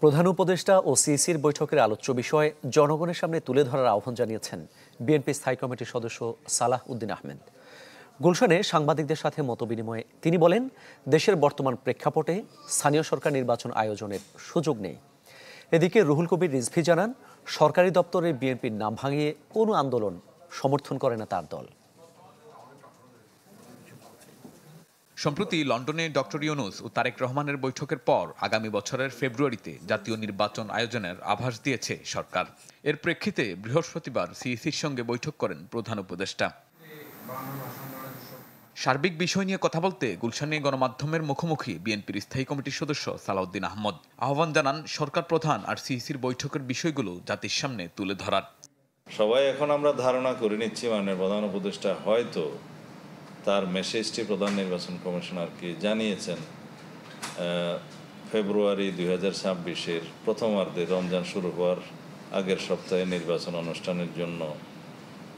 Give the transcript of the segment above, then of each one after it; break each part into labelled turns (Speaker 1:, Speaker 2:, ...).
Speaker 1: প্রধান উপদেষ্টা ও সিইসির বৈঠকের আলোচ্য বিষয় জনগণের সামনে তুলে ধরার আহ্বান জানিয়েছেন বিএনপি স্থায়ী কমিটির সদস্য সালাহ উদ্দিন আহমেদ। গুলশানে সাংবাদিকদের সাথে মতবিনিময়ে তিনি বলেন, দেশের বর্তমান প্রেক্ষাপটে স্থানীয় সরকার নির্বাচন আয়োজনের সুযোগ নেই। এদিকে রুহুল কবির রিজভী জানান, সরকারি দপ্তরে বিএনপির নাম ভাঙিয়ে কোনো আন্দোলন সমর্থন করে না তার দল।
Speaker 2: সম্প্রতি লন্ডনে ডক্টর ইউনূস ও তারেক রহমানের বৈঠকের পর আগামী বছরের ফেব্রুয়ারিতে জাতীয় নির্বাচন আয়োজনের আভাস দিয়েছে সরকার। এর প্রেক্ষিতে বৃহস্পতিবার সিইসির সঙ্গে বৈঠক করেন প্রধান উপদেষ্টা। সার্বিক বিষয় নিয়ে কথা বলতে গুলশানে গণমাধ্যমের মুখোমুখি বিএনপির স্থায়ী কমিটির সদস্য সালাহ উদ্দিন আহমদ আহ্বান জানান সরকার প্রধান আর সিইসির বৈঠকের বিষয়গুলো জাতির সামনে তুলে ধরার।
Speaker 3: সবাই এখন আমরা ধারণা করে নিচ্ছি মাননীয় প্রধান উপদেষ্টা হয়তো তার মেসেজটি প্রধান নির্বাচন কমিশনারকে জানিয়েছেন ফেব্রুয়ারি 2026-এর প্রথমার্ধে রমজান শুরু হওয়ার আগের সপ্তাহে নির্বাচন অনুষ্ঠানের জন্য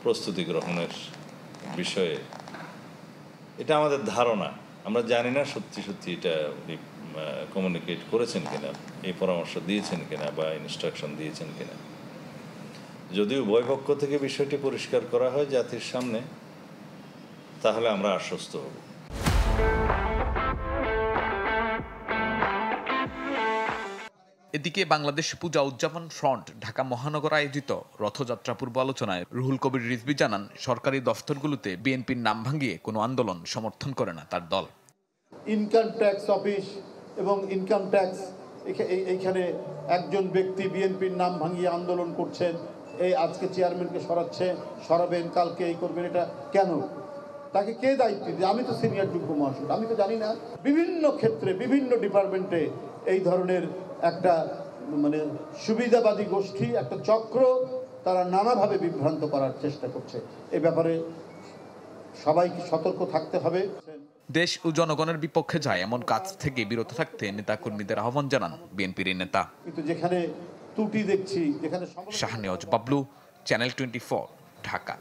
Speaker 3: প্রস্তুতি গ্রহণের বিষয়ে। এটা আমাদের ধারণা, আমরা জানি না সত্যি সত্যি এটা উনি কমিউনিকেট করেছেন কিনা, এই পরামর্শ দিয়েছেন কিনা বা ইনস্ট্রাকশন দিয়েছেন কিনা। যদি উভয় পক্ষ থেকে বিষয়টি পরিষ্কার করা হয় জাতির সামনে, তাহলে আমরা আশ্বস্ত হব।
Speaker 2: এদিকে বাংলাদেশ পূজা উদযাপন ফ্রন্ট ঢাকা মহানগর আয়োজিত রথযাত্রা পূর্ব আলোচনায় রুহুল কবির রিজভী জানান, সরকারি দফতরগুলোতে বিএনপির নাম ভাঙিয়ে কোনো আন্দোলন সমর্থন করে না তার দল।
Speaker 4: ইনকাম ট্যাক্স অফিস এবং ইনকাম ট্যাক্স এইখানে একজন ব্যক্তি বিএনপির নাম ভাঙিয়ে আন্দোলন করছেন, এই আজকে চেয়ারম্যানকে সরাবেন, কালকে এই করবেন, এটা কেন? তাকে কে দায়িত্ব দিবে? আমি তো সিনিয়র যুগ্ম মহাসচিব, আমি তো জানি না। বিভিন্ন ক্ষেত্রে বিভিন্ন ডিপার্টমেন্টে এই ধরনের একটা সুবিধাবাদী গোষ্ঠী, একটা চক্র, তারা নানাভাবে বিভ্রান্ত করার চেষ্টা করছে। এ ব্যাপারে সবাইকে সতর্ক থাকতে হবে।
Speaker 2: দেশ ও জনগণের বিপক্ষে যায় এমন কাজ থেকে বিরত থাকতে নেতাকর্মীদের আহ্বান জানান বিএনপির নেতা।
Speaker 4: কিন্তু যেখানে ত্রুটি দেখছি, যেখানে
Speaker 2: শাহনেওয়াজ বাবলু, চ্যানেল 24, ঢাকা।